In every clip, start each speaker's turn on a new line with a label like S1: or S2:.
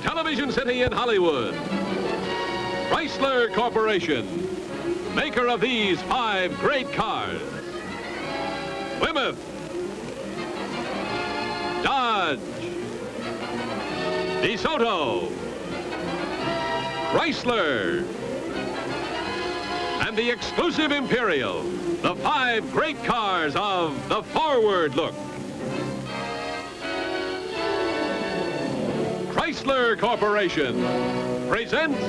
S1: Television City in Hollywood, Chrysler Corporation, maker of these 5 great cars. Plymouth, Dodge, DeSoto, Chrysler, and the exclusive Imperial, the 5 great cars of the forward look. Chrysler Corporation presents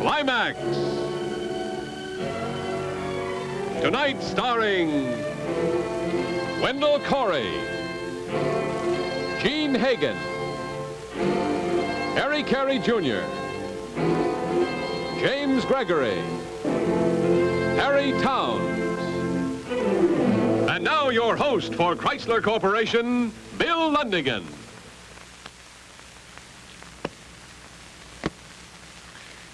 S1: Climax. Tonight starring Wendell Carey, Gene Hagen, Carey Jr., James Gregory, Harry Towns. And now your host for Chrysler Corporation, Bill Lundigan.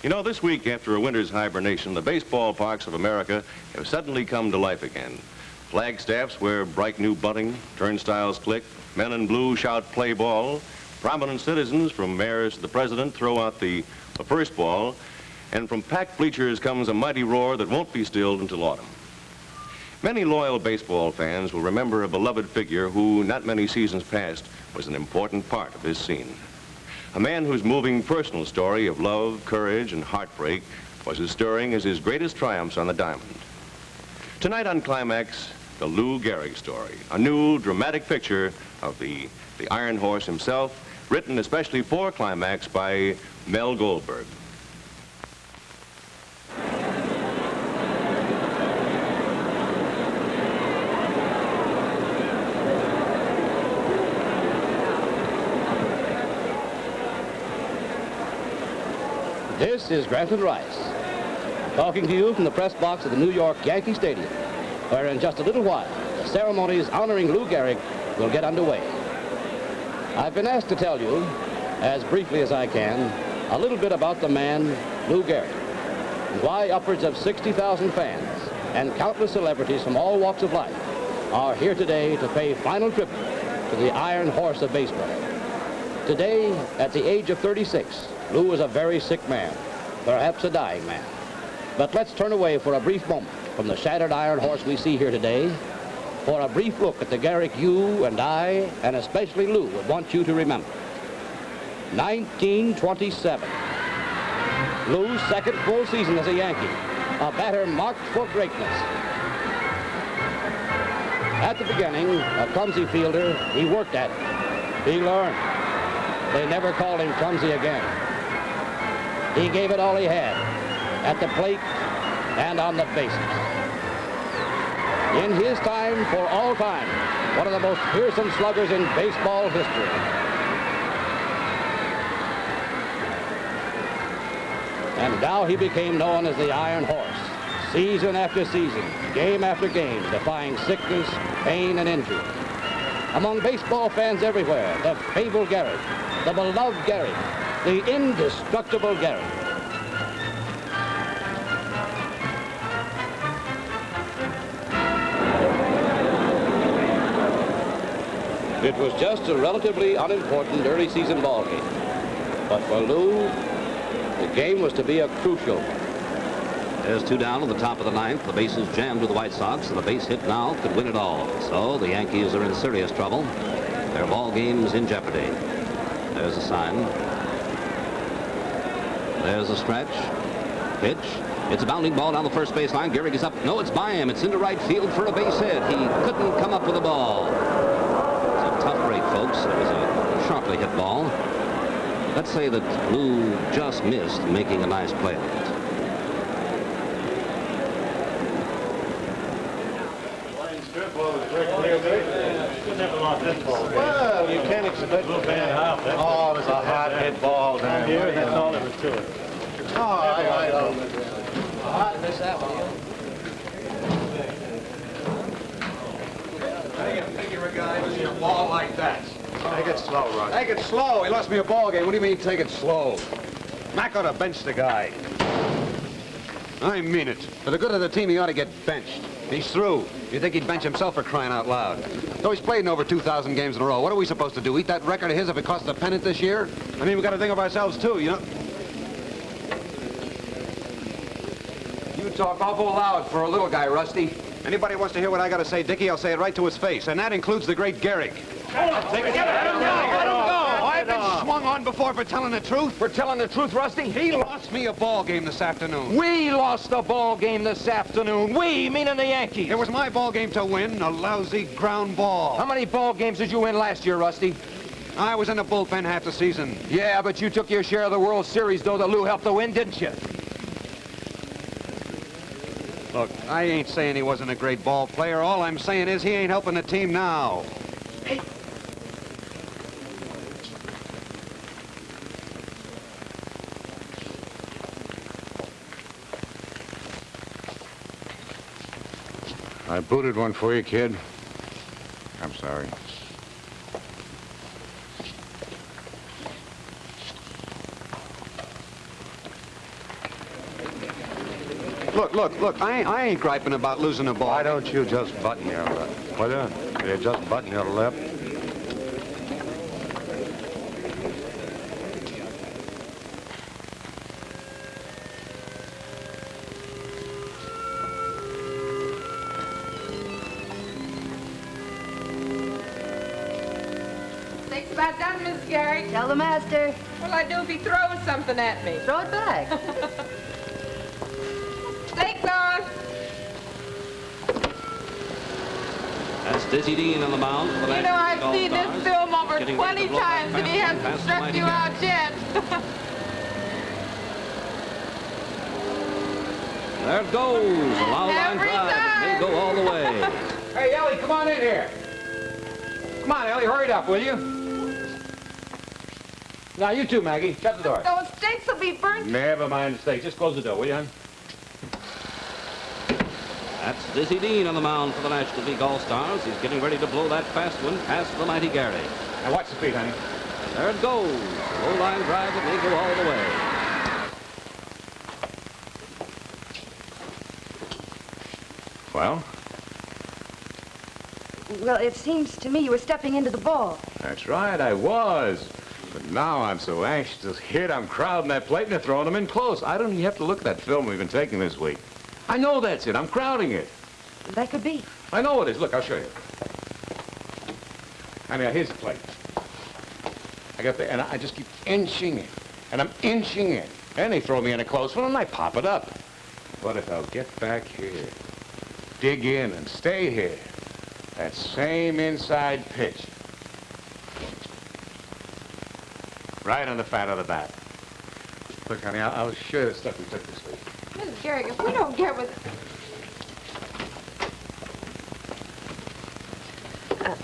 S2: You know, this week after a winter's hibernation, the baseball parks of America have suddenly come to life again. Flagstaffs wear bright new bunting, turnstiles click, men in blue shout play ball, prominent citizens from mayors to the president throw out the first ball, and from packed bleachers comes a mighty roar that won't be stilled until autumn. Many loyal baseball fans will remember a beloved figure who, not many seasons past, was an important part of this scene. A man whose moving personal story of love, courage, and heartbreak was as stirring as his greatest triumphs on the diamond. Tonight on Climax, the Lou Gehrig story, a new dramatic picture of the Iron Horse himself, written especially for Climax by Mel Goldberg.
S3: This is Granton Rice, talking to you from the press box of the New York Yankee Stadium, where in just a little while, the ceremonies honoring Lou Gehrig will get underway. I've been asked to tell you, as briefly as I can, a little bit about the man, Lou Gehrig, and why upwards of 60,000 fans and countless celebrities from all walks of life are here today to pay final tribute to the Iron Horse of baseball. Today, at the age of 36, Lou is a very sick man, perhaps a dying man. But let's turn away for a brief moment from the shattered Iron Horse we see here today for a brief look at the Gehrig you and I, and especially Lou, would want you to remember. 1927. Lou's second full season as a Yankee, a batter marked for greatness. At the beginning, a clumsy fielder, he worked at it. He learned. They never called him clumsy again. He gave it all he had, at the plate and on the bases. In his time, for all time, one of the most fearsome sluggers in baseball history. And now he became known as the Iron Horse, season after season, game after game, defying sickness, pain, and injury. Among baseball fans everywhere, the fabled Gehrig, the beloved Gehrig, the indestructible Gehrig. It was just a relatively unimportant early season ball game. But for Lou, the game was to be a crucial one.
S4: There's 2 down at the top of the 9th. The bases jammed with the White Sox, and the base hit now could win it all. So the Yankees are in serious trouble. Their ball game's in jeopardy. There's a sign. There's a stretch. Pitch. It's a bounding ball down the first baseline. Gehrig is up. No, it's by him. It's into right field for a base hit. He couldn't come up with the ball. It's a tough break, folks. It was a sharply hit ball. Let's say that Lou just missed making a nice play of it.
S5: Well, you can't expect a man. Oh, it was a hot hit ball down here. That's all there was to it. Oh, I don't miss that one.
S6: How do you figure a guy with a ball like that?
S5: Take it slow, Russ.
S6: Take it slow. He lost me a ball game. What do you mean take it slow? Mac ought to bench the guy. I mean it. For the good of the team, he ought to get benched. He's through. You think he'd bench himself for crying out loud? Though he's played in over 2,000 games in a row. What are we supposed to do? Eat that record of his if it costs a pennant this year? I mean, we got to think of ourselves, too, you know?
S7: You talk awful loud for a little guy, Rusty.
S6: Anybody wants to hear what I got to say, Dickey, I'll say it right to his face. And that includes the great Gehrig. Let him go! I've been swung on before for telling the truth.
S7: For telling the truth, Rusty?
S6: He lost me a ball game this afternoon.
S7: We lost a ball game this afternoon. We, meaning the Yankees.
S6: It was my ball game to win, a lousy ground ball.
S7: How many ball games did you win last year, Rusty?
S6: I was in the bullpen half the season.
S7: Yeah, but you took your share of the World Series, though, that Lou helped to win, didn't you?
S6: Look, I ain't saying he wasn't a great ball player. All I'm saying is he ain't helping the team now.
S7: Hey.
S5: I booted one for you, kid. I'm sorry.
S6: Look, I ain't griping about losing a ball.
S5: Why don't you just button your lip? Will you? You just button your lip?
S8: Steak's about done, Miss Gehrig.
S9: Tell the master.
S8: What'll I do if he throws something at me?
S9: Throw it back.
S8: Steak's on.
S4: That's Dizzy Dean on the mound for the
S8: You know, I've seen this film over
S4: Getting
S8: 20
S4: ready to blow that
S8: times and he
S4: fastball
S8: hasn't
S4: past the
S8: struck
S4: mighty
S8: you
S4: Gehrig.
S8: out yet.
S4: There it goes. A loud line
S8: Every
S4: drive. It may go all the way.
S7: Hey, Ellie, come on in here. Come on, Ellie, hurry it up, will you? Now, you too, Maggie. Shut the door.
S8: Those steaks will be burnt.
S7: Never mind the steak. Just close the door, will you, hon?
S4: That's Dizzy Dean on the mound for the National League All-Stars. He's getting ready to blow that fast one past the mighty Gehrig.
S7: Now, watch the feet, honey.
S4: There it goes. Low line drive. It may go all the way.
S5: Well,
S9: Well, it seems to me you were stepping into the ball.
S5: that's right, I was. But now I'm so anxious to hit, I'm crowding that plate and they're throwing them in close. I don't even have to look at that film we've been taking this week. I know that's it. I'm crowding it.
S9: That could be.
S5: I know it is. Look, I'll show you. I mean, here's the plate. I got the, and I just keep inching it. And I'm inching it. And they throw me in a close one and I pop it up. But if I'll get back here, dig in and stay here, that same inside pitch, right on the fat of the bat. Look, honey, I'll show you the stuff we took this week.
S8: Miss Gehrig, if we don't get with...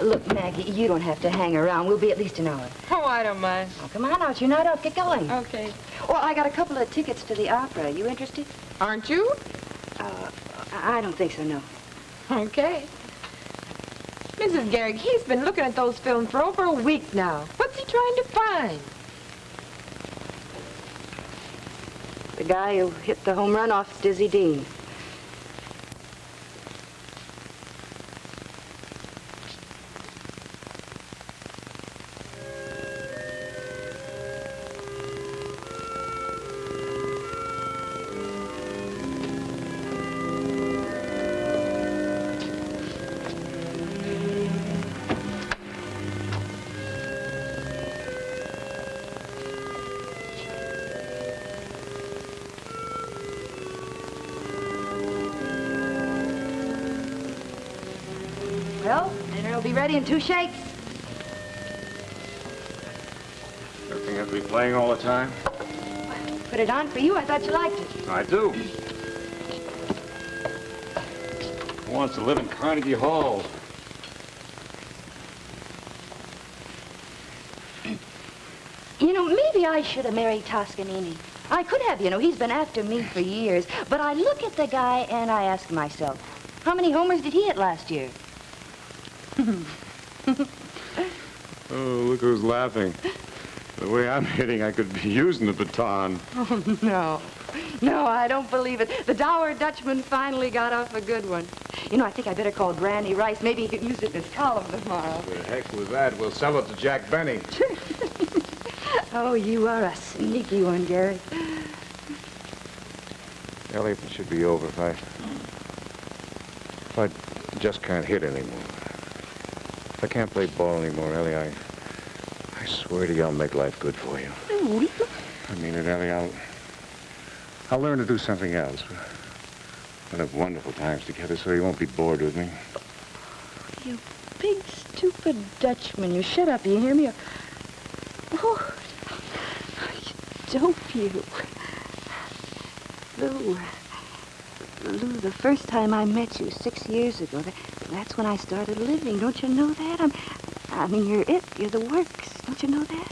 S9: Look, Maggie, you don't have to hang around. We'll be at least an hour.
S8: Oh, I don't mind.
S9: Oh, come on out. You're not out. Get going.
S8: Okay.
S9: Well, I got a couple of tickets to the opera. You interested?
S8: Aren't you?
S9: I don't think so, no.
S8: Okay. Mrs. Gehrig, he's been looking at those films for over a week now. What's he trying to find?
S9: The guy who hit the home run off Dizzy Dean. Well, dinner will be ready in 2 shakes.
S5: Everything has to be playing all the time?
S9: Put it on for you. I thought you liked it.
S5: I do. Who wants to live in Carnegie Hall?
S9: You know, maybe I should have married Toscanini. I could have, you know. He's been after me for years. But I look at the guy and I ask myself, how many homers did he hit last year?
S5: Oh, look who's laughing. The way I'm hitting, I could be using the baton.
S9: Oh, no. No, I don't believe it. The dour Dutchman finally got off a good one. You know, I think I better call Granny Rice. Maybe he could use it in his column tomorrow.
S5: The heck with that. We'll sell it to Jack Benny.
S9: Oh, you are a sneaky one, Gary.
S5: Ellie, it should be over if I just can't hit anymore. If I can't play ball anymore, Ellie, I swear to you I'll make life good for you. I mean it, Ellie. I'll learn to do something else. We'll have wonderful times together so you won't be bored with me.
S9: You big, stupid Dutchman. You shut up, you hear me? Oh, you dope, you. Lou, the first time I met you 6 years ago, that's when I started living. Don't you know that? I mean, you're it. You're the works. Don't you know that?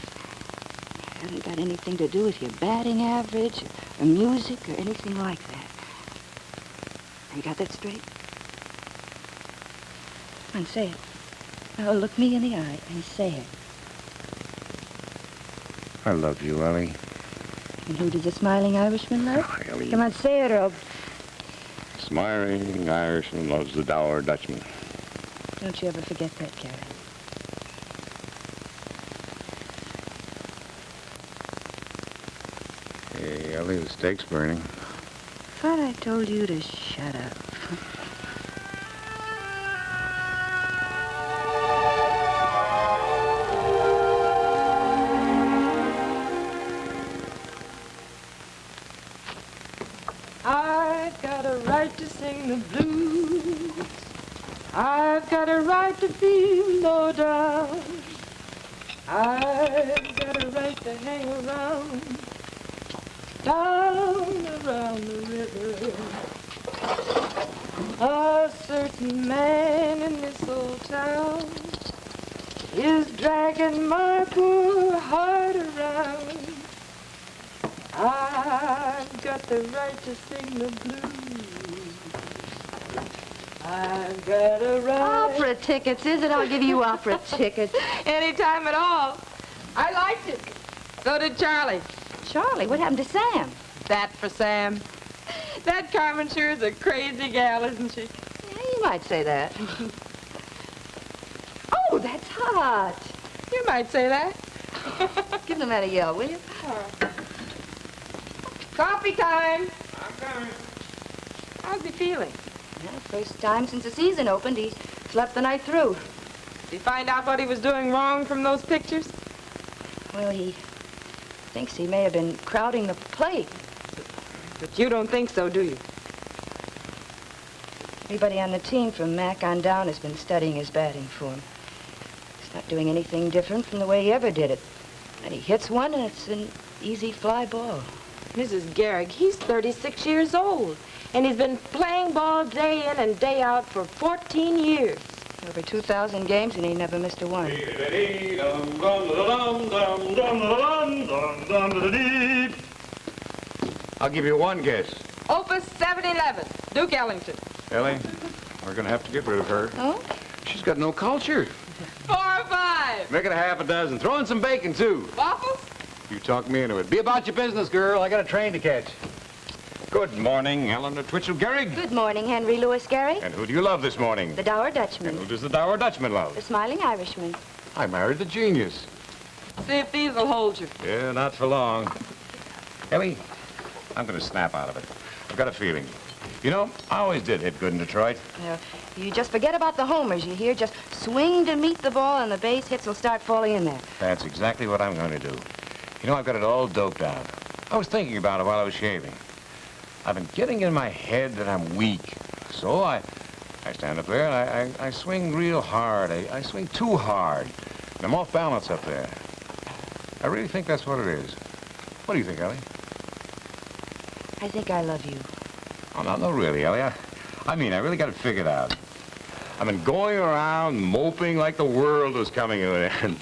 S9: It hasn't got anything to do with your batting average or music or anything like that. You got that straight? Come on, say it. Now, look me in the eye and say it.
S5: I love you, Ellie.
S9: And who does the smiling Irishman love?
S5: Oh, Ellie.
S9: Come on, say it, or I'll...
S5: Smiling Irishman loves the dour Dutchman.
S9: Don't you ever forget that, Carey.
S5: Hey, Ellie, the steak's burning.
S9: Thought I told you to shut up.
S8: I've got a right to sing the blues. I've got a right to feel low down. I've got a right to hang around, down around the river. A certain man in this old town is dragging my poor heart around. I've got the right to sing the blues. I've got a right...
S9: Opera tickets, is it? I'll give you opera tickets.
S8: Anytime at all. I liked it. So did Charlie.
S9: Charlie, what happened to Sam?
S8: That for Sam. That Carmen sure is a crazy gal, isn't she?
S9: Yeah, you might say that. Oh, that's hot.
S8: You might say that.
S9: Give the man a yell, will you?
S8: Coffee time.
S5: I'm coming.
S8: How's he feeling?
S9: Well, first time since the season opened, he slept the night through.
S8: Did he find out what he was doing wrong from those pictures?
S9: Well, he thinks he may have been crowding the plate.
S8: But you don't think so, do you?
S9: Everybody on the team from Mac on down has been studying his batting form. He's not doing anything different from the way he ever did it. And he hits one, and it's an easy fly ball.
S8: Mrs. Gehrig, he's 36 years old, and he's been playing ball day in and day out for 14 years.
S9: Over 2,000 games, and he never missed a one.
S5: I'll give you one guess.
S8: Opus 711, Duke Ellington.
S5: Ellie, we're going to have to get rid of her.
S9: Oh?
S5: She's got no culture.
S8: 4 or 5.
S5: Make it a half a dozen. Throw in some bacon, too.
S8: Waffles?
S5: You talk me into it. Be about your business, girl. I got a train to catch. Good morning, Eleanor Twitchell Gehrig.
S9: Good morning, Henry Louis Gehrig.
S5: And who do you love this morning?
S9: The dour Dutchman.
S5: And who does the dour Dutchman love?
S9: The smiling Irishman.
S5: I married the genius.
S8: See if these will hold you.
S5: Yeah, not for long. Ellie, I'm going to snap out of it. I've got a feeling. You know, I always did hit good in Detroit.
S9: You just forget about the homers, you hear? Just swing to meet the ball, and the base hits will start falling in there.
S5: That's exactly what I'm going to do. You know, I've got it all doped out. I was thinking about it while I was shaving. I've been getting in my head that I'm weak. So I stand up there and I swing real hard. I swing too hard. And I'm off balance up there. I really think that's what it is. What do you think, Ellie?
S9: I think I love you.
S5: Oh, no, really, Ellie. I mean, I really got it figured out. I've been going around moping like the world was coming to an end.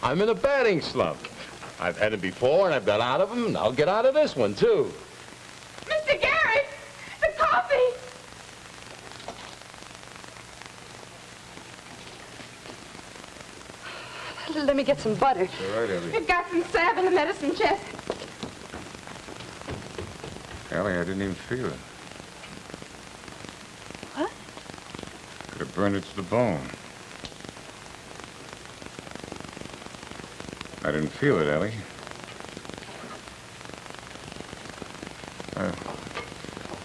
S5: I'm in a batting slump. I've had it before, and I've got out of them, and I'll get out of this one, too.
S8: Mr. Gehrig, the coffee.
S9: Let me get some butter.
S5: All right, Ellie.
S8: You've got some salve in the medicine chest.
S5: Ellie, I didn't even feel it.
S9: What?
S5: Could have burned it to the bone. I didn't feel it, Ellie.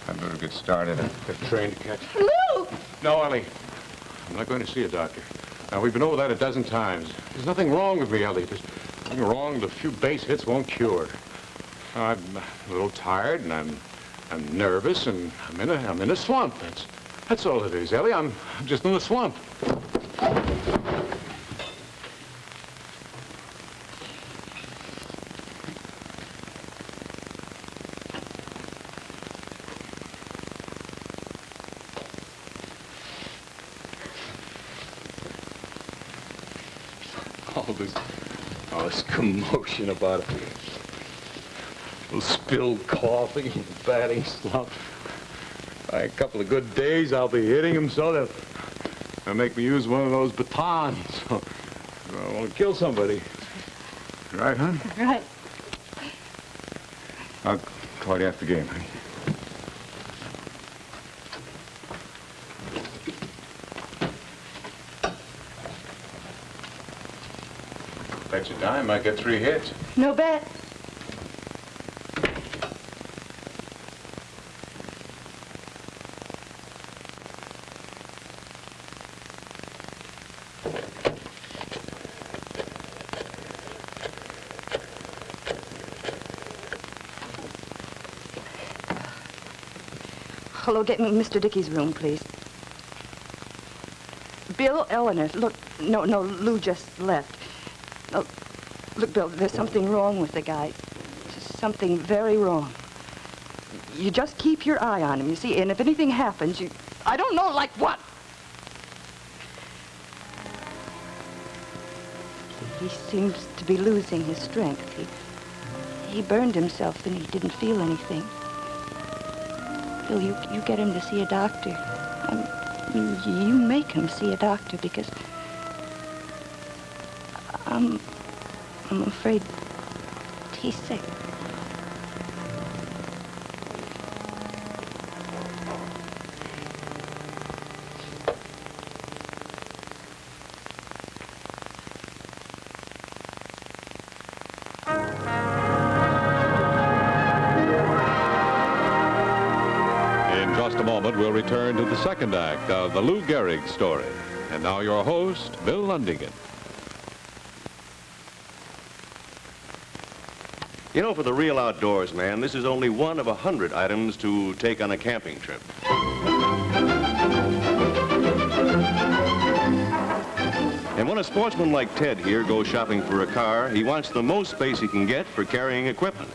S5: I'd better get started. I've got a train to catch.
S9: Lou!
S5: No, Ellie. I'm not going to see a doctor. Now, we've been over that a dozen times. There's nothing wrong with me, Ellie. There's nothing wrong. The few base hits won't cure. I'm a little tired, and I'm nervous, and I'm in a slump. That's all it is, Ellie. I'm just in a slump. All this commotion about a spilled coffee, batting slump. By a couple of good days, I'll be hitting him so they'll make me use one of those batons. I want to kill somebody. Right, hon?
S9: Right.
S5: I'll call you after the game, honey. Bet you dime might get 3 hits.
S9: No bet. Hello, get me Mr. Dickey's room, please. Bill, Eleanor, look, no, Lou just left. Oh, look, Bill, there's something wrong with the guy. Something very wrong. You just keep your eye on him, you see, and if anything happens, I don't know, like what? He seems to be losing his strength. He burned himself and he didn't feel anything. Bill, you get him to see a doctor. You make him see a doctor because I'm afraid he's sick.
S1: In just a moment, we'll return to the second act of the Lou Gehrig story. And now your host, Bill Lundigan.
S2: You know, for the real outdoors man, this is only one of 100 items to take on a camping trip. And when a sportsman like Ted here goes shopping for a car, he wants the most space he can get for carrying equipment.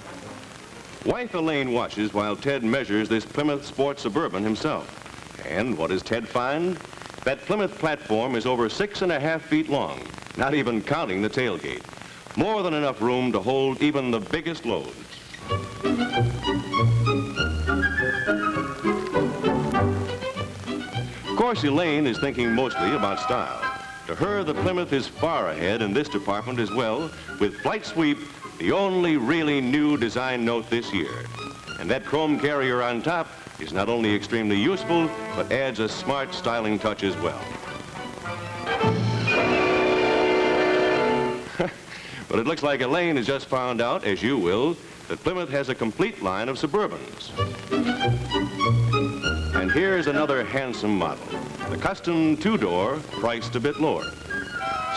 S2: Wife Elaine watches while Ted measures this Plymouth Sport Suburban himself. And what does Ted find? That Plymouth platform is over 6.5 feet long, not even counting the tailgate. More than enough room to hold even the biggest loads. Of course, Elaine is thinking mostly about style. To her, the Plymouth is far ahead in this department as well, with Flight Sweep, the only really new design note this year. And that chrome carrier on top is not only extremely useful, but adds a smart styling touch as well. But it looks like Elaine has just found out, as you will, that Plymouth has a complete line of Suburbans. And here's another handsome model. The custom 2-door, priced a bit lower.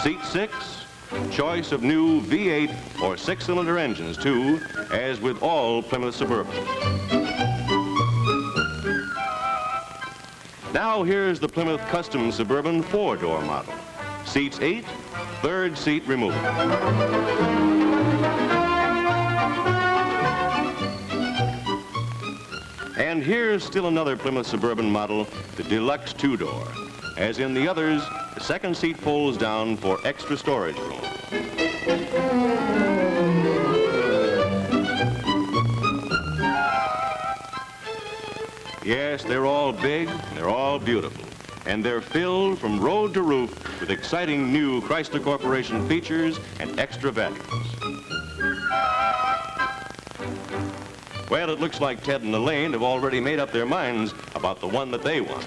S2: Seat 6, choice of new V8 or 6-cylinder engines too, as with all Plymouth Suburbans. Now here's the Plymouth Custom Suburban 4-door model. Seats 8, third seat removed. And here's still another Plymouth Suburban model, the Deluxe 2-door. As in the others, the second seat folds down for extra storage room. Yes, they're all big, they're all beautiful. And they're filled from road to roof with exciting new Chrysler Corporation features and extra values. Well, it looks like Ted and Elaine have already made up their minds about the one that they want.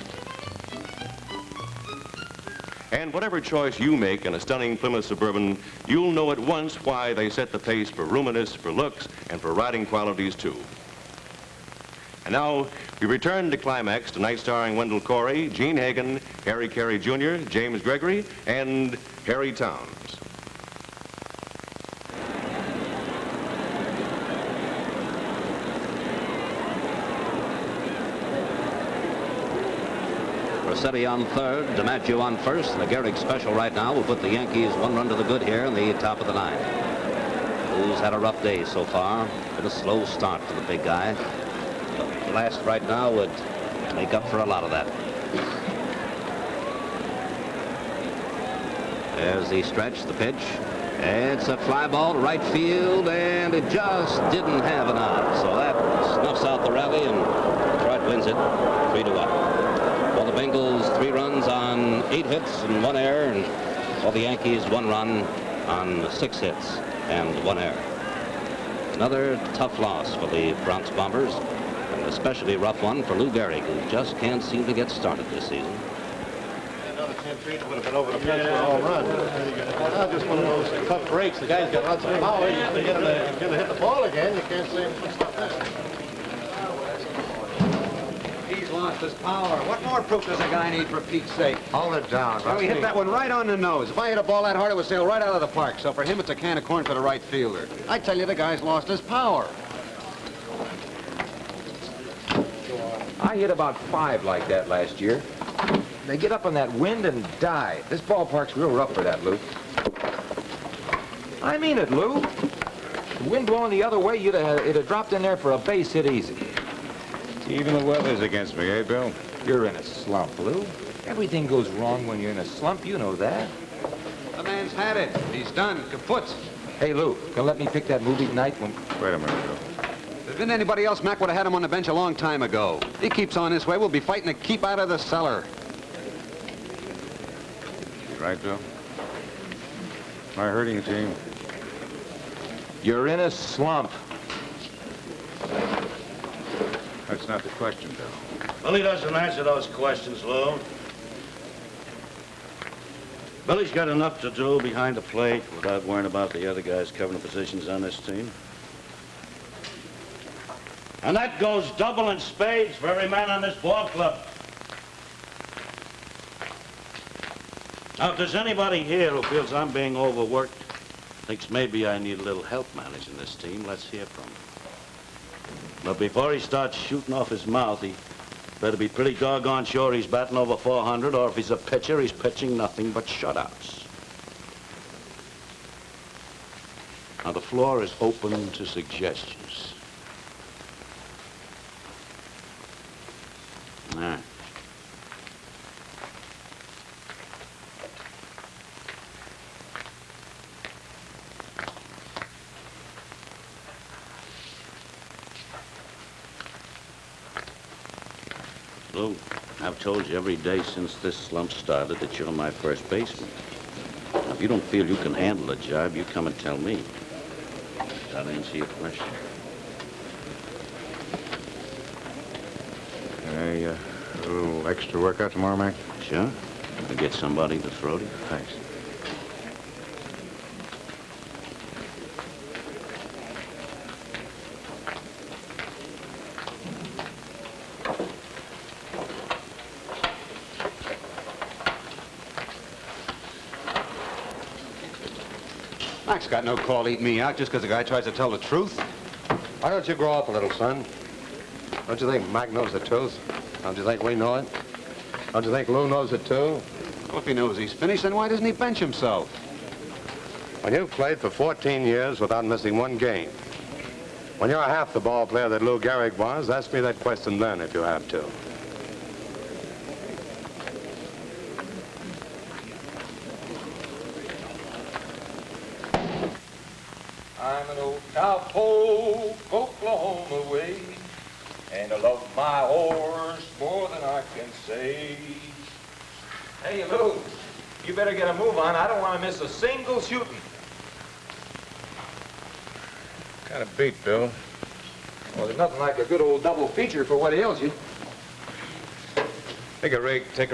S2: And whatever choice you make in a stunning Plymouth Suburban, you'll know at once why they set the pace for roominess, for looks, and for riding qualities, too. And now, we return to Climax, tonight starring Wendell Carey, Gene Hagen, Harry Carey Jr., James Gregory, and Harry Towns.
S4: Rossetti on third, DiMaggio on first. The Gehrig special right now will put the Yankees 1 run to the good here in the top of the 9th. Lou's had a rough day so far. Been a slow start for the big guy. The last right now would make up for a lot of that. There's the stretch, the pitch. It's a fly ball to right field, and it just didn't have an out. So that snuffs out the rally, and Detroit wins it 3-1. For the Bengals, 3 runs on 8 hits and 1 error, and for the Yankees, 1 run on 6 hits and 1 error. Another tough loss for the Bronx Bombers, and especially rough one for Lou Gehrig, who just can't seem to get started this season.
S10: Another 10 feet would have been over the fence for a home run. Now just one of those tough breaks. The guy's got lots of power. He's going to hit the ball again. You can't say anything about that.
S6: He's lost his power. What more proof does a guy need, for Pete's sake?
S10: Hold it down.
S6: Well, he hit that one right on the nose. If I hit a ball that hard, it would sail right out of the park. So for him, it's a can of corn for the right fielder. I tell you, the guy's lost his power.
S7: I hit about 5 like that last year. They get up on that wind and die. This ballpark's real rough for that, Lou. I mean it, Lou. The wind blowing the other way, it'd have dropped in there for a base hit easy.
S5: Even the weather's against me, eh, Bill?
S7: You're in a slump, Lou. Everything goes wrong when you're in a slump. You know that.
S6: The man's had it. He's done. Kaput.
S7: Hey, Lou, can let me pick that movie tonight when...
S5: Wait a minute, Bill.
S6: If there'd been anybody else, Mac would have had him on the bench a long time ago. He keeps on this way, we'll be fighting to keep out of the cellar.
S5: You right, Bill? Am I hurting the team?
S7: You're in a slump.
S5: That's not the question, Bill.
S11: Billy doesn't answer those questions, Lou. Billy's got enough to do behind the plate without worrying about the other guys covering the positions on this team. And that goes double in spades for every man on this ball club. Now, if there's anybody here who feels I'm being overworked, thinks maybe I need a little help managing this team, let's hear from him. But before he starts shooting off his mouth, he better be pretty doggone sure he's batting over 400, or if he's a pitcher, he's pitching nothing but shutouts. Now, the floor is open to suggestions. All right. Lou, I've told you every day since this slump started that you're my first baseman. Now, if you don't feel you can handle the job, you come and tell me. I'll answer your question.
S5: Hey, a little extra workout tomorrow, Mac?
S11: Sure. I'll get somebody to throw to you.
S5: Thanks.
S6: Mac's got no call to eat me out just because the guy tries to tell the truth.
S10: Why don't you grow up a little, son? Don't you think Mac knows the truth? Don't you think we know it? Don't you think Lou knows it, too?
S6: Well, if he knows he's finished, then why doesn't he bench himself?
S10: When you've played for 14 years without missing one game, when you're half the ball player that Lou Gehrig was, ask me that question then if you have to.
S7: I'm an old cowpoke, Oklahoma way, and I love my horse more than I can say. Hey, Lou, you better get a move on. I don't want to miss a single shooting.
S5: Kind of beat, Bill.
S7: Well, there's nothing like a good old double feature for what ails you.
S2: Take a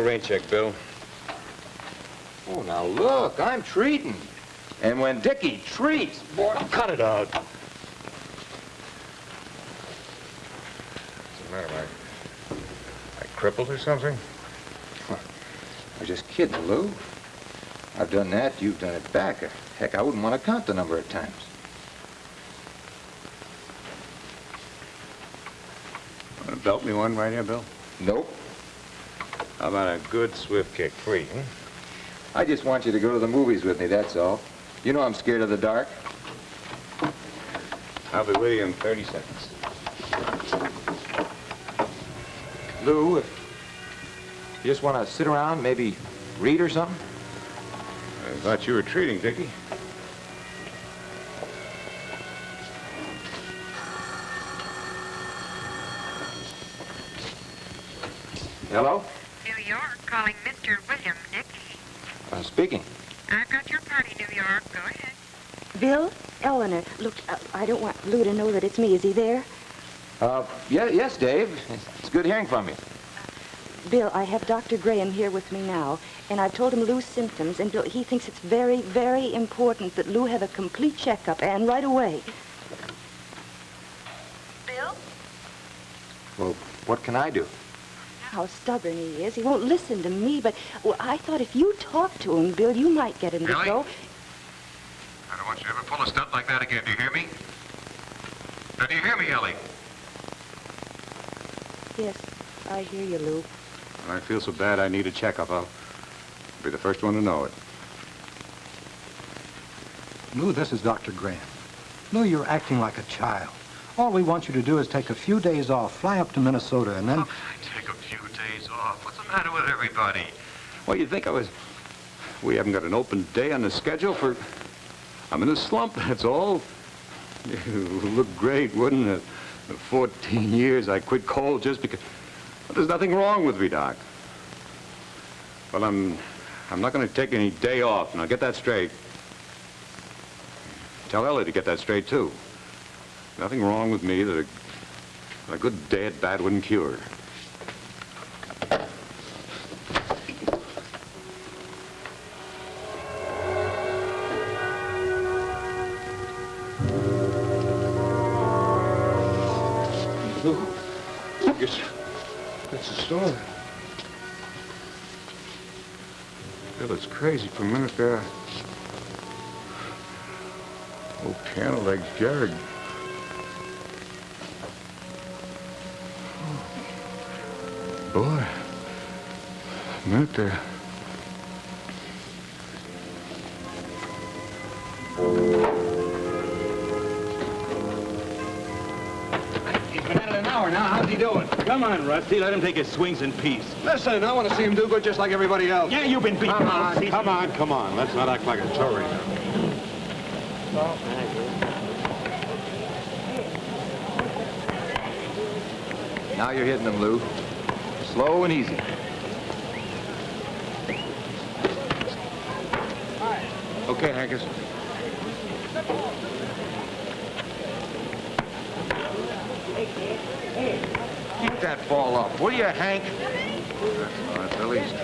S2: rain check, Bill.
S7: Oh, now look, I'm treating. And when Dickey treats, boy,
S5: Cut it out.
S10: What's the matter, Mike? I crippled or something?
S7: I'm just kidding, Lou. I've done that, you've done it back. Heck, I wouldn't want to count the number of times.
S5: Want to belt me one right here, Bill?
S7: Nope.
S10: How about a good swift kick? Free, huh?
S7: I just want you to go to the movies with me, that's all. You know I'm scared of the dark.
S10: I'll be with you in 30 seconds.
S7: Lou, if you just want to sit around, maybe read or something?
S10: I thought you were treating, Dickey.
S7: Hello?
S12: New York, calling Mr. William Dickey.
S7: Speaking.
S12: I've got your party, New York. Go ahead.
S9: Bill? Eleanor, look, I don't want Lou to know that it's me. Is he there?
S7: Yes, Dave. It's good hearing from you.
S9: Bill, I have Dr. Graham here with me now, and I've told him Lou's symptoms, and Bill, he thinks it's very, very important that Lou have a complete checkup, and right away.
S12: Bill?
S7: Well, what can I do?
S9: How stubborn he is. He won't listen to me, but well, I thought if you talked to him, Bill, you might get him to
S10: Ellie?
S9: go.
S10: I don't want you to ever pull a stunt like that again. Do you hear me? Now, do you hear me, Ellie?
S9: Yes, I hear you, Lou.
S5: When I feel so bad I need a checkup, I'll be the first one to know it.
S13: Lou, this is Dr. Graham. Lou, you're acting like a child. All we want you to do is take a few days off, fly up to Minnesota, and then...
S10: How can I take a few days off? What's the matter with everybody?
S5: Well, you'd think I was... We haven't got an open day on the schedule for... I'm in a slump, that's all. It would look great, wouldn't it? The 14 years I quit coal just because... Well, there's nothing wrong with me, Doc. Well, I'm not going to take any day off. Now, get that straight. Tell Ellie to get that straight, too. Nothing wrong with me that a good day at bat wouldn't cure.
S10: Lou, I guess that's the story. Bill, it's crazy. For a minute there, old piano leg Gehrig. Boy, a minute there.
S6: He's been at it an hour now. How's he doing?
S11: Come on, Rusty. Let him take his swings in peace.
S6: Listen, I want to see him do good just like everybody else.
S11: Yeah, you've been beaten.
S10: Come on. Let's not act like a Tory.
S7: Now you're hitting them, Lou. Slow and easy.
S10: Okay, Hankins.
S7: Keep that ball up, will you, Hank?
S10: That's the least.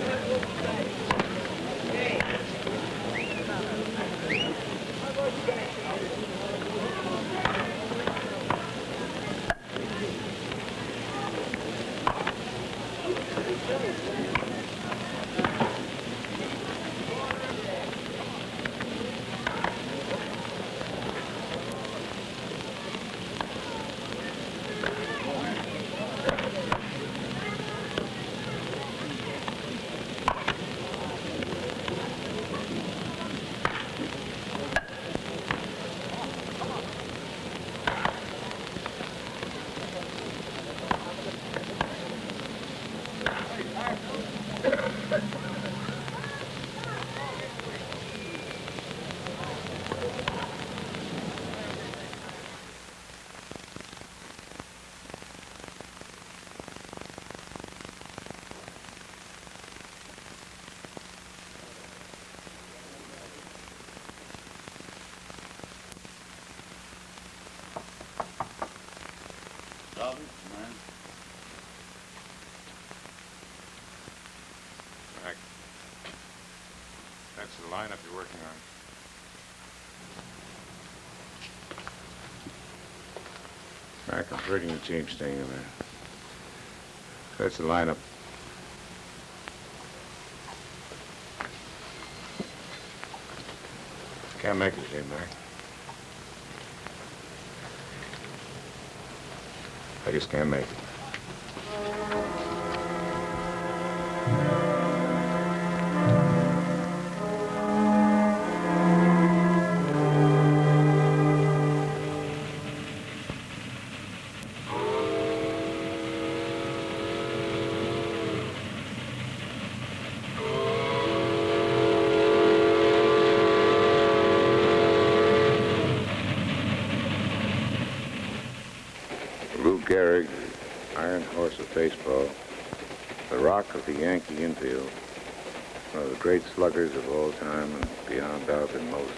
S5: lineup you're working on? Mac, I'm hurting the team staying in there. That's the lineup. Can't make it today, Mac. I just can't make it. Lou Gehrig, iron horse of baseball, the rock of the Yankee infield, one of the great sluggers of all time and beyond doubt the most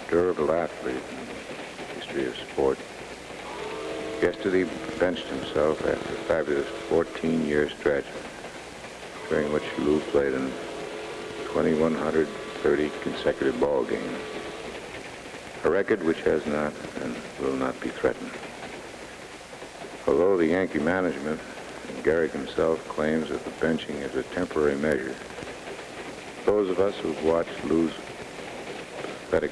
S5: durable athlete in the history of sport. Yesterday benched himself after a fabulous 14-year stretch during which Lou played in 2,130 consecutive ball games, a record which has not and will not be threatened. Although the Yankee management and Gehrig himself claims that the benching is a temporary measure, those of us who've watched Lou's pathetic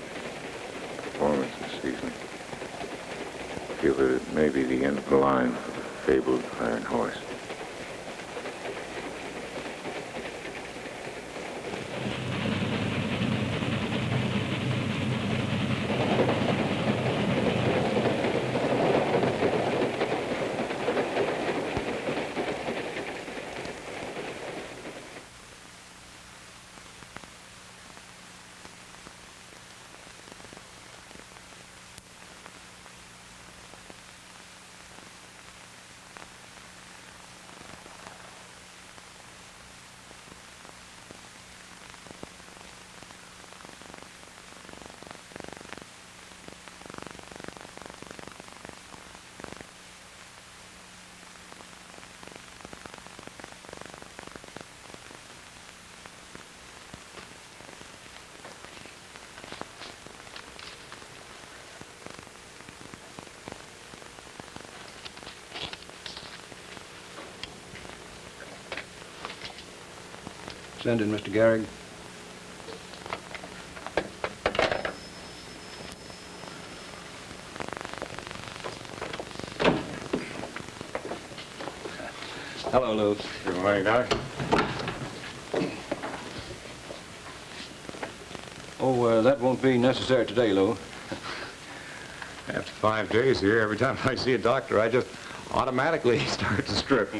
S5: performance this season feel that it may be the end of the line for the fabled iron horse.
S6: Send in, Mr. Gehrig. Hello, Lou.
S5: Good morning, Doc.
S6: Oh, that won't be necessary today, Lou.
S5: After 5 days here, every time I see a doctor, I just automatically start to strip.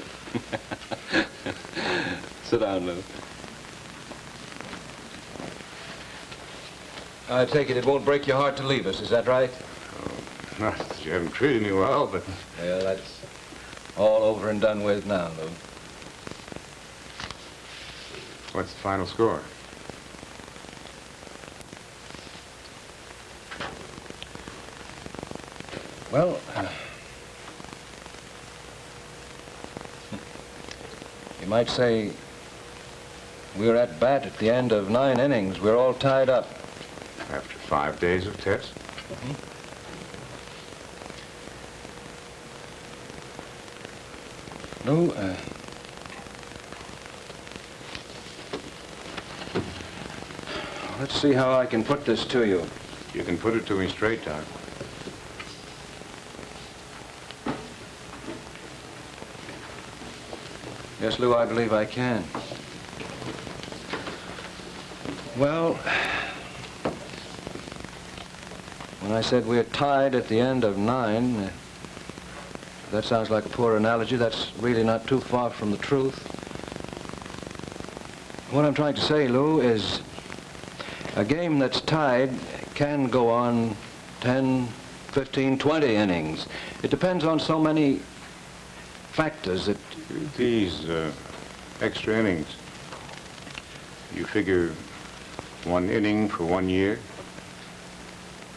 S6: Sit down, Lou. I take it won't break your heart to leave us, is that right?
S5: Oh, not that you haven't treated me well, but...
S6: Yeah, that's all over and done with now, Lou.
S5: What's the final score?
S6: Well, you might say we're at bat at the end of 9 innings. We're all tied up.
S5: After 5 days of tests?
S6: Lou, let's see how I can put this to you.
S5: You can put it to me straight, Doc.
S6: Yes, Lou, I believe I can. Well, when I said we're tied at the end of 9, that sounds like a poor analogy. That's really not too far from the truth. What I'm trying to say, Lou, is a game that's tied can go on 10, 15, 20 innings. It depends on so many factors that...
S5: These extra innings, you figure 1 inning for 1 year?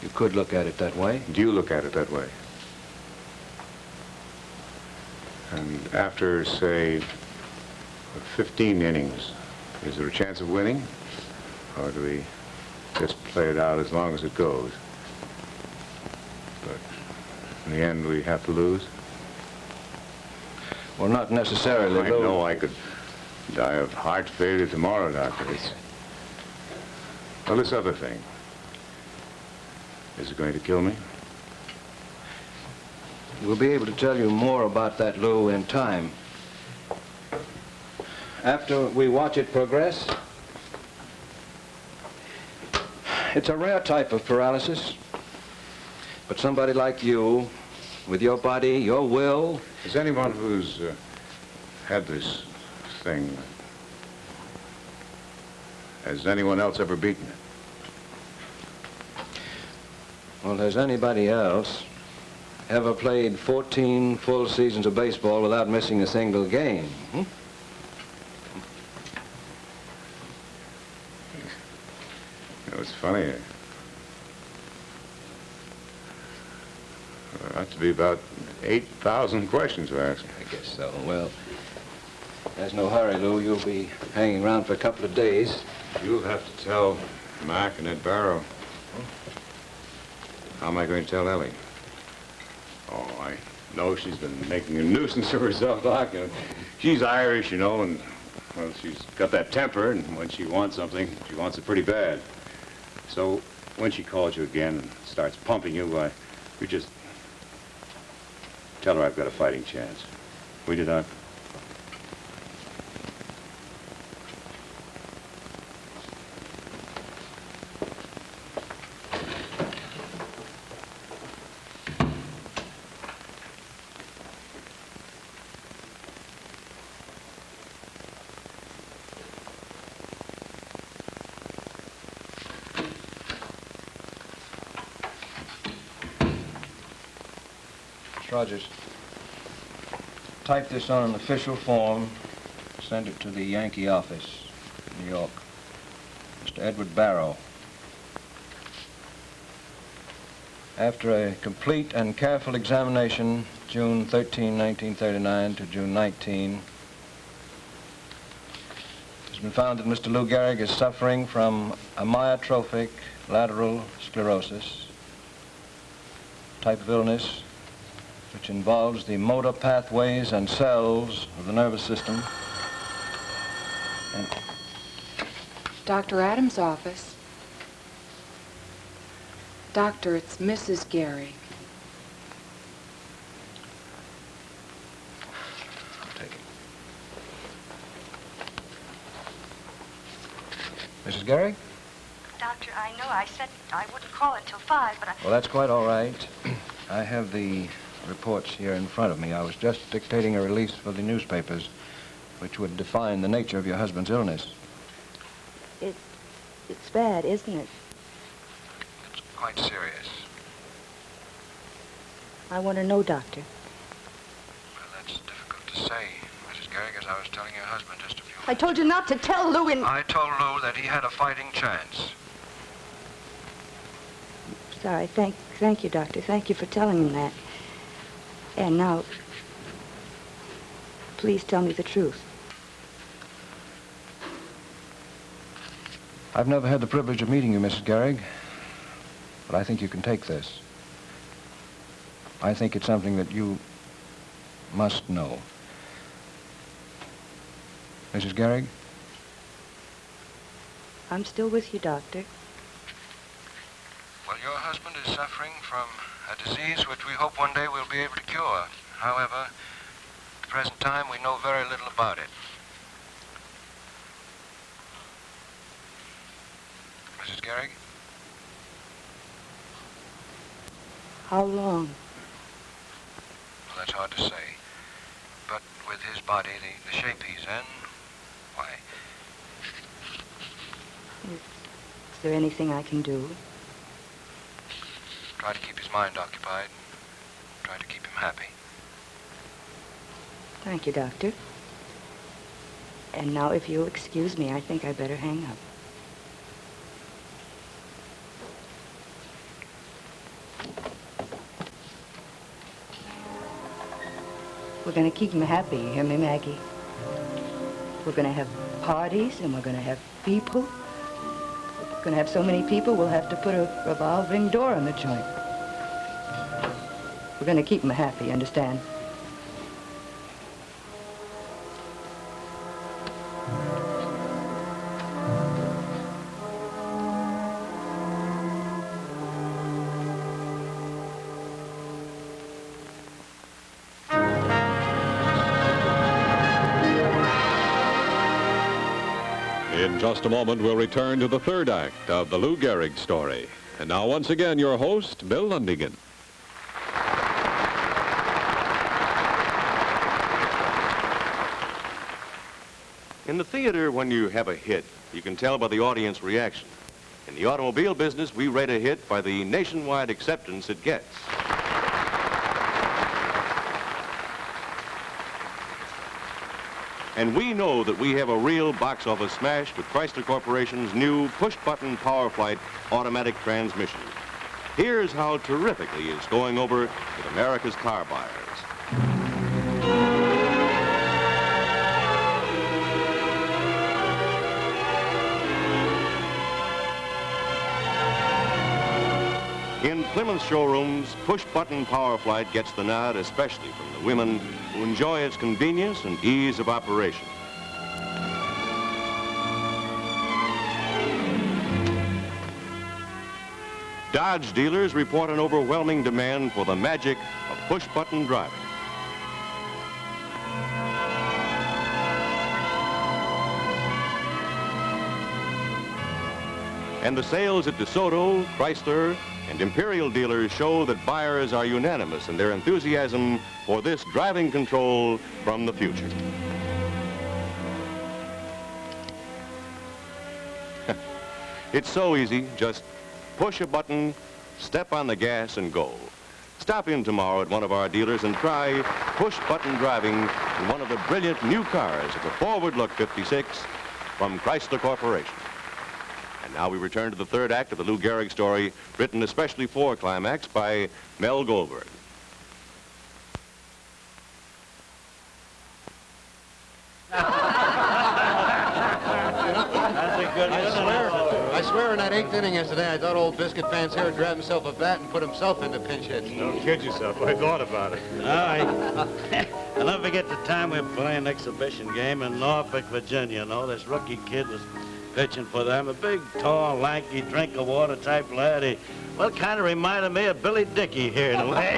S6: You could look at it that way.
S5: Do you look at it that way? And after, say, 15 innings, is there a chance of winning? Or do we Just play it out as long as it goes. But in the end, we have to lose.
S10: Well, not necessarily,
S5: I
S10: Lou.
S5: know I could die of heart failure tomorrow, Doctor. Well, this other thing. Is it going to kill me?
S10: We'll be able to tell you more about that, Lou, in time. After we watch it progress. It's a rare type of paralysis. But somebody like you, with your body, your will...
S5: Is anyone who's had this thing, has anyone else ever beaten it?
S10: Well, has anybody else ever played 14 full seasons of baseball without missing a single game? Hmm?
S5: You know, it's funny. There ought to be about 8,000 questions to ask.
S10: I guess so. Well, there's no hurry, Lou. You'll be hanging around for a couple of days.
S5: You'll have to tell Mac and Ed Barrow. How am I going to tell Ellie? Oh, I know she's been making a nuisance of herself, Doc. You know, she's Irish, you know, and, well, she's got that temper, and when she wants something, she wants it pretty bad. So when she calls you again and starts pumping you, you just tell her I've got a fighting chance. Will you, Doc?
S10: Rogers, type this on an official form, send it to the Yankee office in New York. Mr. Edward Barrow. After a complete and careful examination, June 13, 1939 to June 19, it's been found that Mr. Lou Gehrig is suffering from amyotrophic lateral sclerosis, type of illness which involves the motor pathways and cells of the nervous system. And
S14: Dr. Adams' office. Doctor, it's Mrs. Gehrig.
S10: I'll take it. Mrs. Gehrig?
S9: Doctor, I know I said I wouldn't call it till 5, but
S10: Well, that's quite all right. I have the reports here in front of me. I was just dictating a release for the newspapers, which would define the nature of your husband's illness.
S9: It's bad, isn't it?
S10: It's quite serious.
S9: I want to know, Doctor.
S10: Well, that's difficult to say, Mrs. Gehrig, as I was telling your husband just a few
S9: I told you not to tell Lou in...
S10: I told Lou that he had a fighting chance.
S9: Sorry, thank you, Doctor. Thank you for telling him that. And now, please tell me the truth.
S10: I've never had the privilege of meeting you, Mrs. Gehrig, but I think you can take this. I think it's something that you must know. Mrs. Gehrig?
S9: I'm still with you, Doctor.
S10: Well, your husband is suffering from a disease which we hope one day we'll be able to cure. However, at the present time, we know very little about it. Mrs. Gehrig?
S9: How long?
S10: Well, that's hard to say. But with his body, the shape he's in, why?
S9: Is there anything I can do?
S10: Try to keep his mind occupied. Try to keep him happy.
S9: Thank you, Doctor. And now, if you'll excuse me, I think I better hang up. We're going to keep him happy, you hear me, Maggie? We're going to have parties, and we're going to have people.
S8: Gonna have so many people, we'll have to put a revolving door on the joint. We're gonna keep them happy, understand?
S1: In just a moment, we'll return to the third act of the Lou Gehrig story. And now, once again, your host, Bill Lundigan.
S2: In the theater, when you have a hit, you can tell by the audience reaction. In the automobile business, we rate a hit by the nationwide acceptance it gets. And we know that we have a real box office smash with Chrysler Corporation's new push-button Power Flight automatic transmission. Here's how terrifically it's going over with America's car buyers. In Plymouth showrooms, push-button Power Flight gets the nod, especially from the women who enjoy its convenience and ease of operation. Dodge dealers report an overwhelming demand for the magic of push-button driving. And the sales at DeSoto, Chrysler, and Imperial dealers show that buyers are unanimous in their enthusiasm for this driving control from the future. It's so easy, just push a button, step on the gas, and go. Stop in tomorrow at one of our dealers and try push-button driving in one of the brilliant new cars of the Forward Look 56 from Chrysler Corporation. And now we return to the third act of the Lou Gehrig story, written especially for Climax by Mel Goldberg.
S6: I swear in that 8th inning yesterday, I thought old Biscuit Pants here would grab himself a bat and put himself into pinch hits.
S5: Don't kid yourself. I thought about it.
S11: All right. I'll never forget the time we were playing an exhibition game in Norfolk, Virginia. You know, this rookie kid was pitching for them. A big, tall, lanky, drink-of-water type lad. Well, kind of reminded me of Billy Dickey here in a way.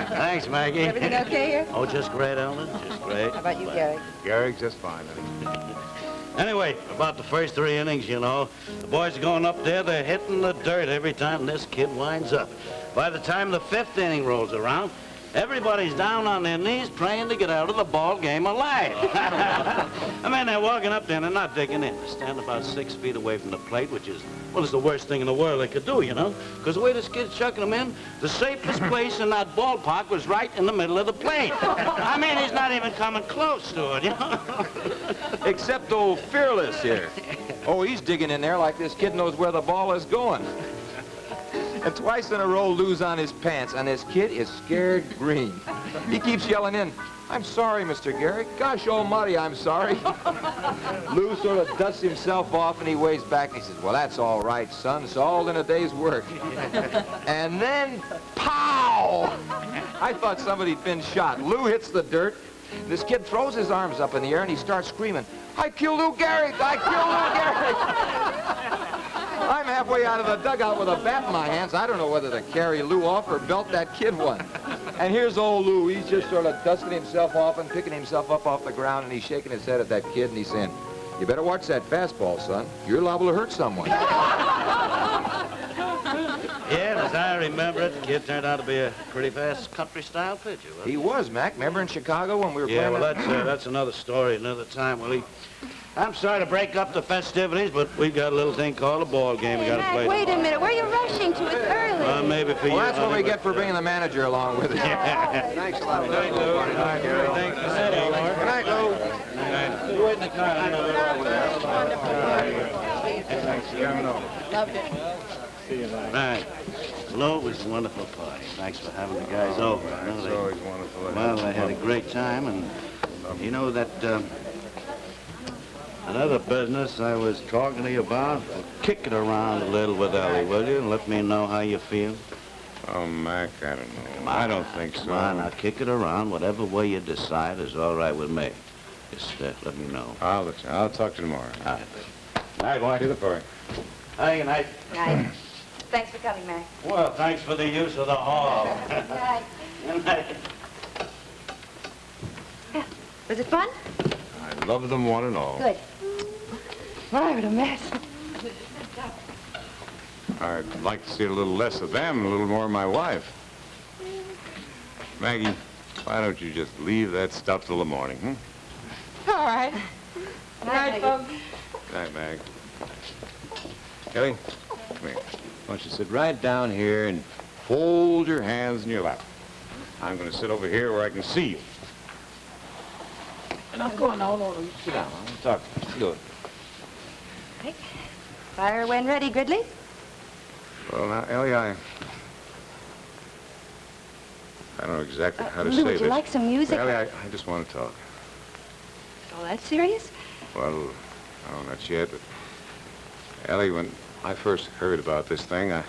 S11: Thanks, Maggie.
S8: Everything okay here?
S11: Oh, just great, Ellen. Just great.
S8: How about you, Gary?
S5: Gehrig's just fine.
S11: Anyway, about the first 3 innings, you know, the boys are going up there, they're hitting the dirt every time this kid winds up. By the time the 5th inning rolls around, everybody's down on their knees praying to get out of the ball game alive. I mean, they're walking up there and they're not digging in. They stand about 6 feet away from the plate, which is, well, it's the worst thing in the world they could do, you know? Because the way this kid's chucking them in, the safest place in that ballpark was right in the middle of the plate. I mean, he's not even coming close to it, you know?
S7: Except old Fearless here. Oh, he's digging in there like this kid knows where the ball is going. And twice in a row, Lou's on his pants, and this kid is scared green. He keeps yelling in, "I'm sorry, Mr. Gehrig. Gosh almighty, I'm sorry." Lou sort of dusts himself off, and he waves back, and he says, "Well, that's all right, son. It's all in a day's work." And then, pow! I thought somebody'd been shot. Lou hits the dirt. This kid throws his arms up in the air, and he starts screaming, "I killed Lou Gehrig! I killed Lou Gehrig!" I'm halfway out of the dugout with a bat in my hands. I don't know whether to carry Lou off or belt that kid one. And here's old Lou. He's just sort of dusting himself off and picking himself up off the ground, and he's shaking his head at that kid, and he's saying, "You better watch that fastball, son. You're liable to hurt someone."
S11: Yeah, as I remember it, the kid turned out to be a pretty fast country-style pitcher, wasn't
S7: He was, Mac. Remember in Chicago when we were
S11: Yeah,
S7: playing?
S11: well, that's another story, another time. Well, I'm sorry to break up the festivities, but we've got a little thing called a ball game we got to play.
S9: Wait a minute. Where are you rushing to? It's early.
S11: Maybe for you.
S7: Well, that's what we get for bringing the manager along with us.
S11: Yeah.
S7: Thanks a lot. Good night, Lou. Good night, Gary. Thanks. Good night, Lou.
S11: You wait in the car.
S8: Loved it.
S11: See you later. Right. Lou, it was a wonderful party. Thanks for having the guys over.
S5: It's always wonderful.
S11: Well, they had a great time, and you know that Another business I was talking to you about. Kick it around a little with Ellie, will you? And let me know how you feel.
S5: Oh, Mac, I don't know. I don't think so.
S11: Come on, now kick it around. Whatever way you decide is all right with me. Just let me know.
S5: I'll let you. I'll talk to you tomorrow.
S11: All right.
S5: Night, why do the party?
S11: Hey, good night.
S9: Night. Thanks for coming, Mac.
S11: Well, thanks for the use of the hall.
S9: Night.
S11: Good night.
S9: Was it fun?
S5: I love them one and all.
S9: Good. My, what a mess.
S5: I'd like to see a little less of them, a little more of my wife. Maggie, why don't you just leave that stuff till the morning, hmm?
S8: All right. Night, folks.
S5: Night, Mag. Ellie, come here. Why don't you sit right down here and fold your hands in your lap. I'm going to sit over here where I can see you. And I'm going, no, you sit down. I'm talking. Good.
S9: Okay. Fire when ready, Gridley.
S5: Well, now, Ellie, I don't know exactly how to
S9: Lou,
S5: say
S9: would
S5: this.
S9: you like some music?
S5: Ellie, I just want to talk.
S9: Oh, that's serious?
S5: Well, no, not yet, but Ellie, when I first heard about this thing, I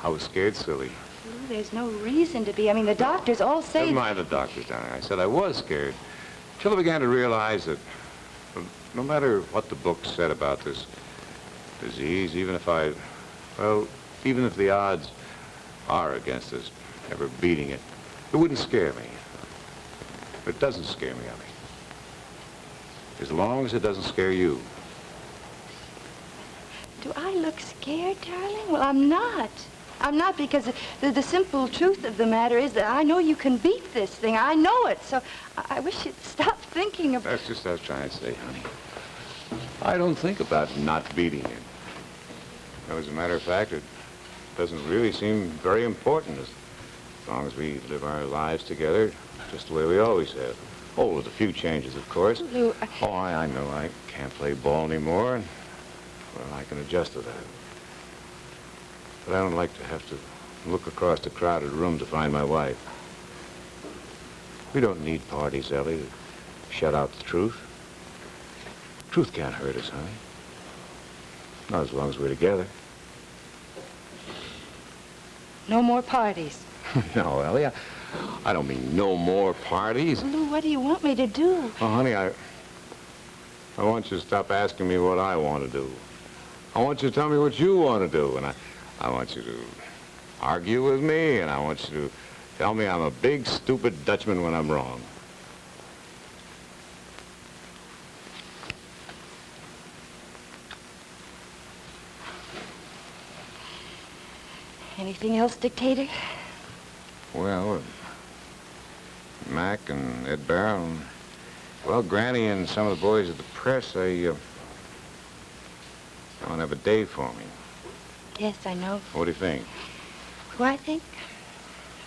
S5: was scared silly.
S9: Lou, there's no reason to be. I mean, the doctors all say...
S5: Never mind the doctors, darling. I said I was scared. Till I began to realize that no matter what the book said about this disease, even if the odds are against us ever beating it, it wouldn't scare me. But it doesn't scare me, Ellie. As long as it doesn't scare you.
S9: Do I look scared, darling? Well, I'm not. I'm not, because the simple truth of the matter is that I know you can beat this thing. I know it. So I wish you'd stop thinking of...
S5: That's just what I was trying to say, honey. I don't think about not beating it. As a matter of fact, it doesn't really seem very important as long as we live our lives together just the way we always have. Oh, with a few changes, of course.
S9: Lou,
S5: Oh, I know I can't play ball anymore, and, well, I can adjust to that. But I don't like to have to look across the crowded room to find my wife. We don't need parties, Ellie, to shut out the truth. Truth can't hurt us, honey. Not as long as we're together.
S9: no more parties.
S5: No, Ellie, I don't mean no more parties.
S9: Lou, what do you want me to do?
S5: Oh, honey, I want you to stop asking me what I want to do. I want you to tell me what you want to do, and I want you to argue with me, and I want you to tell me I'm a big, stupid Dutchman when I'm wrong.
S9: Anything else, Dictator?
S5: Well, Mac and Ed Barrow, well, Granny and some of the boys at the press, they want to have a day for me.
S9: Yes, I know.
S5: What do you think?
S9: Who I think?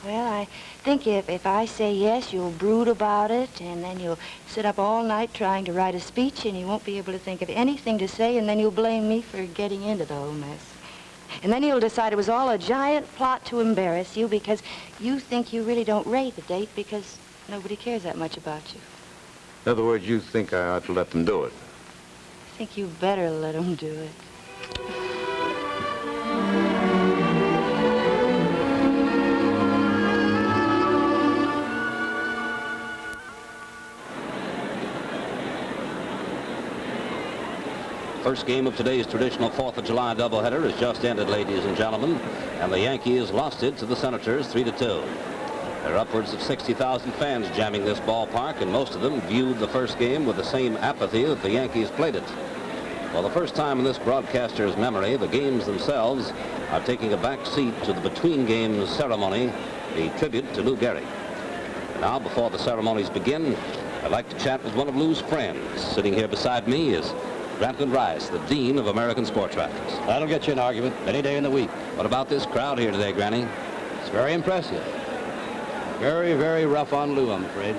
S9: Well, I think if I say yes, you'll brood about it, and then you'll sit up all night trying to write a speech, and you won't be able to think of anything to say, and then you'll blame me for getting into the whole mess. And then you'll decide it was all a giant plot to embarrass you because you think you really don't rate the date because nobody cares that much about you.
S5: In other words, you think I ought to let them do it?
S9: I think you better let them do it.
S4: First game of today's traditional 4th of July doubleheader has just ended, ladies and gentlemen, and the Yankees lost it to the Senators 3-2. There are upwards of 60,000 fans jamming this ballpark, and most of them viewed the first game with the same apathy that the Yankees played it. For the first time in this broadcaster's memory, the games themselves are taking a back seat to the between games ceremony, the tribute to Lou Gehrig. Now, before the ceremonies begin, I'd like to chat with one of Lou's friends. Sitting here beside me is Grantland Rice, the Dean of American Sports Writers.
S3: That'll get you an argument any day in the week.
S4: What about this crowd here today, Granny?
S3: It's very impressive. Very, very rough on Lou, I'm afraid.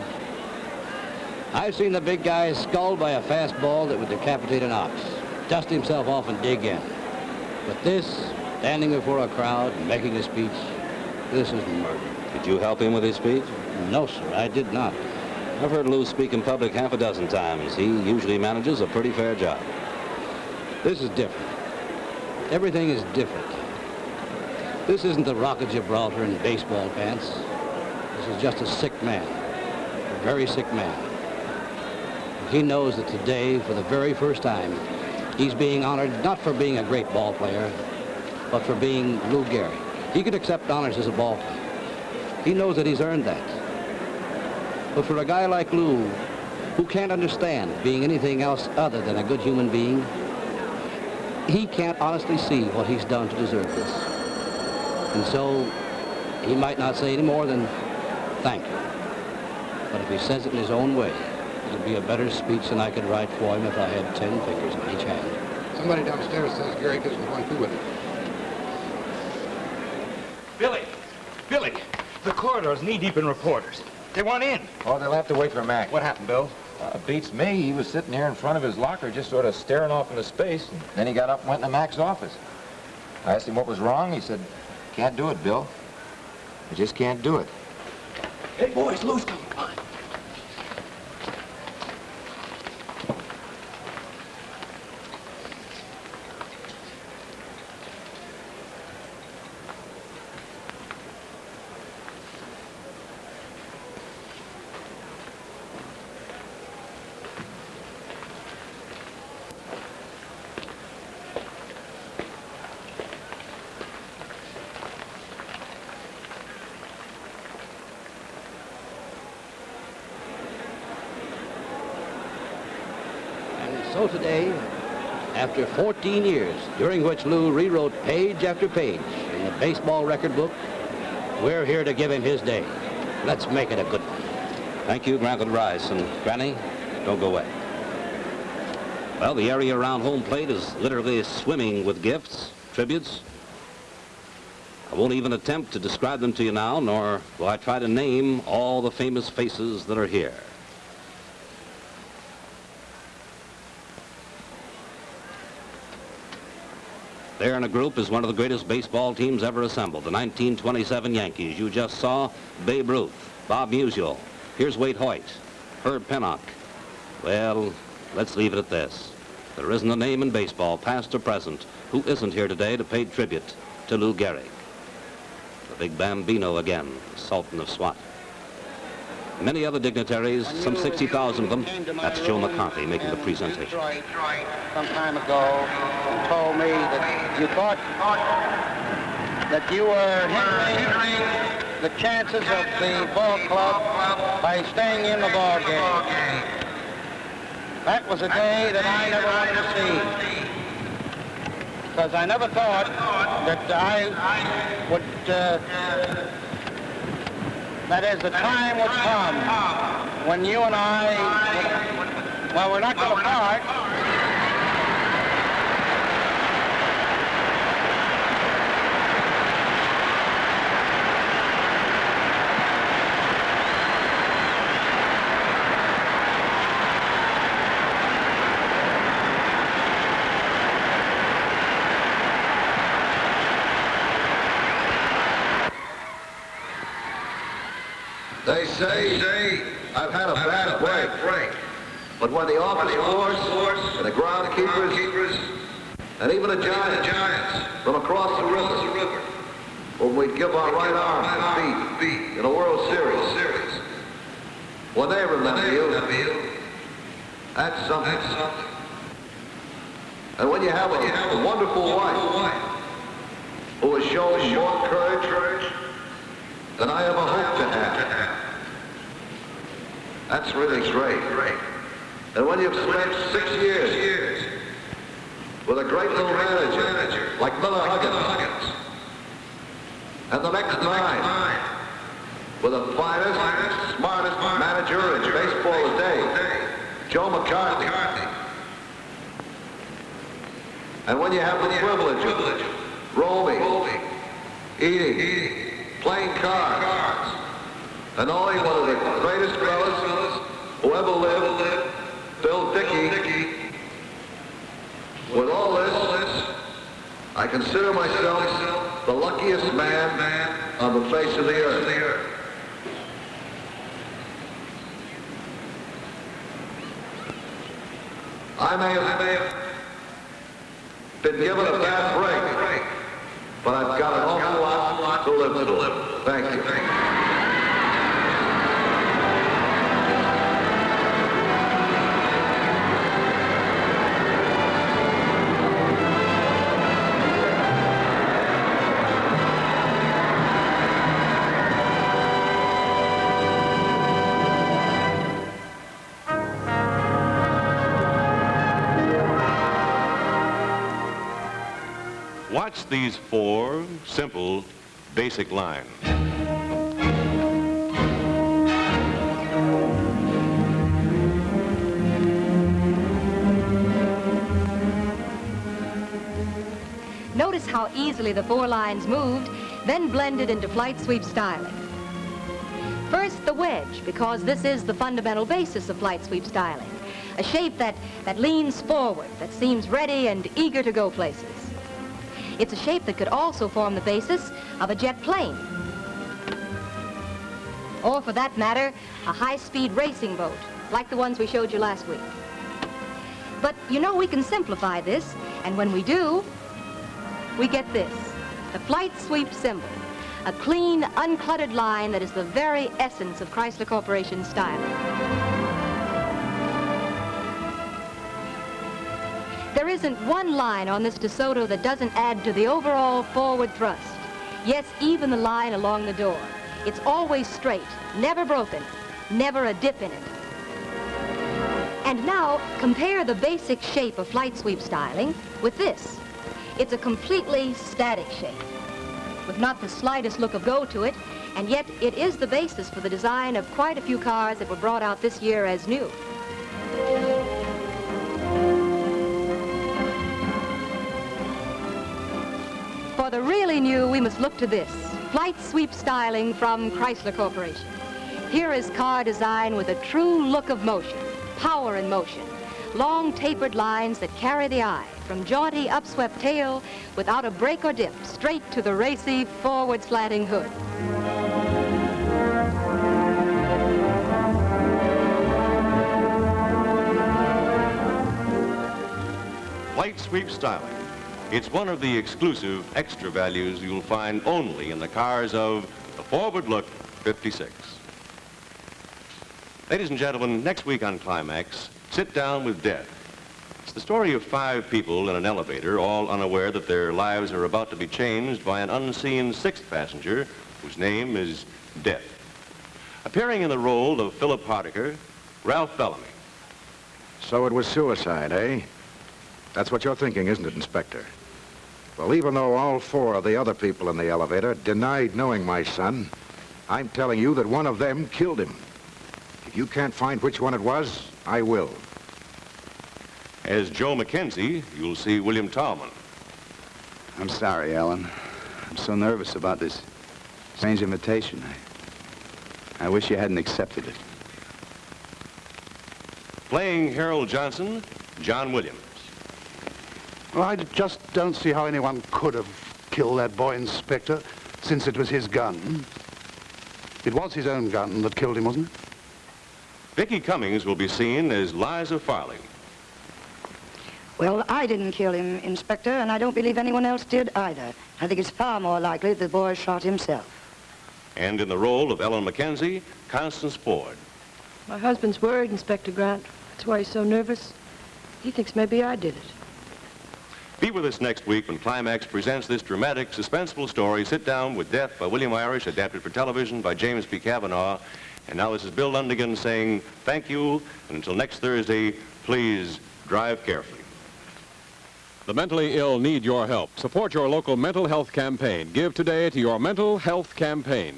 S3: I've seen the big guy sculled by a fastball that would decapitate an ox, dust himself off and dig in. But this, standing before a crowd and making a speech, this is murder.
S4: Did you help him with his speech?
S3: No, sir, I did not.
S4: I've heard Lou speak in public half a dozen times. He usually manages a pretty fair job.
S3: This is different. Everything is different. This isn't the Rock of Gibraltar in baseball pants. This is just a sick man, a very sick man. He knows that today, for the very first time, he's being honored not for being a great ball player, but for being Lou Gehrig. He could accept honors as a ball player. He knows that he's earned that. But for a guy like Lou, who can't understand being anything else other than a good human being, he can't honestly see what he's done to deserve this. And so he might not say any more than thank you. But if he says it in his own way, it'll be a better speech than I could write for him if I had 10 fingers on each hand.
S6: Somebody downstairs says Gehrig isn't going through with it.
S5: Billy, the corridor's knee-deep in reporters. They want in.
S7: Oh, they'll have to wait for Mac.
S5: What happened, Bill?
S7: Beats me. He was sitting here in front of his locker just sort of staring off into space, and then he got up and went into Mac's office. I asked him what was wrong. He said, can't do it, Bill. I just can't do it.
S5: Hey, boys, Lou's coming. Come on.
S3: So today, after 14 years, during which Lou rewrote page after page in the baseball record book, we're here to give him his day. Let's make it a good one.
S4: Thank you, Grandpa Rice. And Granny, don't go away. Well, the area around home plate is literally swimming with gifts, tributes. I won't even attempt to describe them to you now, nor will I try to name all the famous faces that are here. There in a group is one of the greatest baseball teams ever assembled, the 1927 Yankees. You just saw Babe Ruth, Bob Musial. Here's Waite Hoyt, Herb Pennock. Well, let's leave it at this. There isn't a name in baseball, past or present, who isn't here today to pay tribute to Lou Gehrig. The big Bambino again, the Sultan of SWAT. Many other dignitaries, some 60,000 of them. That's Joe McCarthy making the presentation.
S15: Some time ago, and told me that you thought that you were hindering the chances of the ball club by staying in the ball game. That was a day that I never wanted to see, because I never thought that I would. That is, the time would come when you and I would, well, we're not going to part.
S16: They say I've had a bad break. But when the office force and the groundkeepers and even the Giants from across the river, when we give our right arm a beat in a World Series, when they remember you, that's something. And when you have a wonderful wife who has shown more courage than I ever hoped to have, that's really great. And when you've spent 6 years with a great little manager like Miller Huggins, and the next 9 with the finest, smartest manager in baseball today, Joe McCarthy. And when you have the privilege of roaming, eating, playing cards, and knowing one of the greatest fellas who ever lived, Bill Dickey. With all this, I consider myself the luckiest man on the face of the earth. I may have been given a bad break, but I've got an awful lot to live for. Thank you.
S2: Watch these 4 simple, basic lines.
S17: Notice how easily the 4 lines moved, then blended into flight sweep styling. First, the wedge, because this is the fundamental basis of flight sweep styling. A shape that leans forward, that seems ready and eager to go places. It's a shape that could also form the basis of a jet plane. Or, for that matter, a high-speed racing boat, like the ones we showed you last week. But, you know, we can simplify this, and when we do, we get this, the flight sweep symbol, a clean, uncluttered line that is the very essence of Chrysler Corporation styling. There isn't one line on this DeSoto that doesn't add to the overall forward thrust. Yes, even the line along the door. It's always straight, never broken, never a dip in it. And now, compare the basic shape of flight sweep styling with this. It's a completely static shape, with not the slightest look of go to it, and yet it is the basis for the design of quite a few cars that were brought out this year as new. For the really new, we must look to this, flight sweep styling from Chrysler Corporation. Here is car design with a true look of motion, power in motion, long tapered lines that carry the eye, from jaunty upswept tail without a break or dip, straight to the racy forward slanting hood.
S2: Flight sweep styling. It's one of the exclusive extra values you'll find only in the cars of the Forward Look 56. Ladies and gentlemen, next week on Climax, Sit Down with Death. It's the story of 5 people in an elevator, all unaware that their lives are about to be changed by an unseen 6th passenger whose name is Death. Appearing in the role of Philip Hardiker, Ralph Bellamy.
S6: So it was suicide, eh? That's what you're thinking, isn't it, Inspector? Well, even though all 4 of the other people in the elevator denied knowing my son, I'm telling you that one of them killed him. If you can't find which one it was, I will.
S2: As Joe McKenzie, you'll see William Tallman.
S18: I'm sorry, Ellen. I'm so nervous about this strange invitation. I wish you hadn't accepted it.
S2: Playing Harold Johnson, John Williams.
S19: Well, I just don't see how anyone could have killed that boy, Inspector, since it was his gun. It was his own gun that killed him, wasn't it?
S2: Vicki Cummings will be seen as Liza Farley.
S20: Well, I didn't kill him, Inspector, and I don't believe anyone else did either. I think it's far more likely that the boy shot himself.
S2: And in the role of Ellen McKenzie, Constance Ford.
S8: My husband's worried, Inspector Grant. That's why he's so nervous. He thinks maybe I did it.
S2: Be with us next week when Climax presents this dramatic, suspenseful story, Sit Down with Death by William Irish, adapted for television by James P. Cavanaugh. And now this is Bill Lundigan saying thank you, and until next Thursday, please drive carefully.
S1: The mentally ill need your help. Support your local mental health campaign. Give today to your mental health campaign.